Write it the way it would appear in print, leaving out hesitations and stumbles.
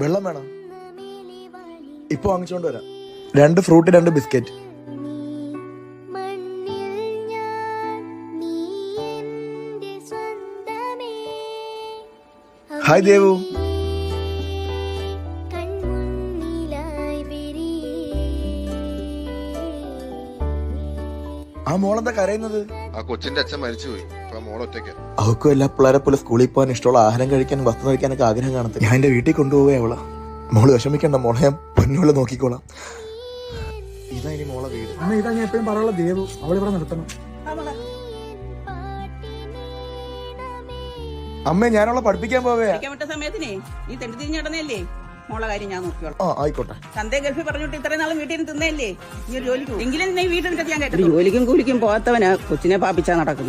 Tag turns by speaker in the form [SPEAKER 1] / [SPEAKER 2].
[SPEAKER 1] വെള്ളം വേണം? ഇപ്പൊ വാങ്ങിച്ചോണ്ട് വരാം. 2 ഫ്രൂട്ട് 2 ബിസ്ക്കറ്റ്. ഹായ് ദേവു. ആ മോളെന്താ കരയുന്നത്?
[SPEAKER 2] ആ കൊച്ചിന്റെ അച്ഛൻ മരിച്ചുപോയി. മോളൊറ്റയ്ക്ക്.
[SPEAKER 1] അവക്കും എല്ലാ പിള്ളേരെ പോലെ സ്കൂളിൽ പോകാൻ ഇഷ്ടമുള്ള ആഹാരം കഴിക്കാനും വസ്ത്രം കഴിക്കാനൊക്കെ ആഗ്രഹം കാണത്തില്ല. ഞാൻ എന്റെ വീട്ടിൽ കൊണ്ടുപോവേ അവളെ. മോള് വിഷമിക്കണ്ട മോളെ, ഞാൻ പൊന്നുപോലെ നോക്കിക്കോളാം. ഇതാ ഇനി മോളെ വീട്.
[SPEAKER 3] അമ്മ ഇതാ ഞാൻ എപ്പോഴും പറയാനുള്ള ദേവു, അവളിവിടെ നിർത്തണം.
[SPEAKER 1] അമ്മേ ഞാനവളെ പഠിപ്പിക്കാൻ പോവേ.
[SPEAKER 4] സമയത്തിനെ നീ തെണ്ടി തിരിഞ്ഞടനല്ലേ മോളെ കാര്യം ഞാൻ നോക്കിയോളാം.
[SPEAKER 1] ആയിക്കോട്ടെ.
[SPEAKER 4] സന്ധ്യ ഗൾഫിൽ പറഞ്ഞിട്ട് ഇത്രയും നാളും വീട്ടിൽ തിന്നല്ലേ. നീ ജോലിക്കും എങ്കിലും നീ വീട്ടിൽ ഞാൻ കേട്ടു. ജോലിക്കും കൂലിക്കും പോകാത്തവന് കൊച്ചിനെ പാപ്പിച്ചാ നടക്കുന്നു.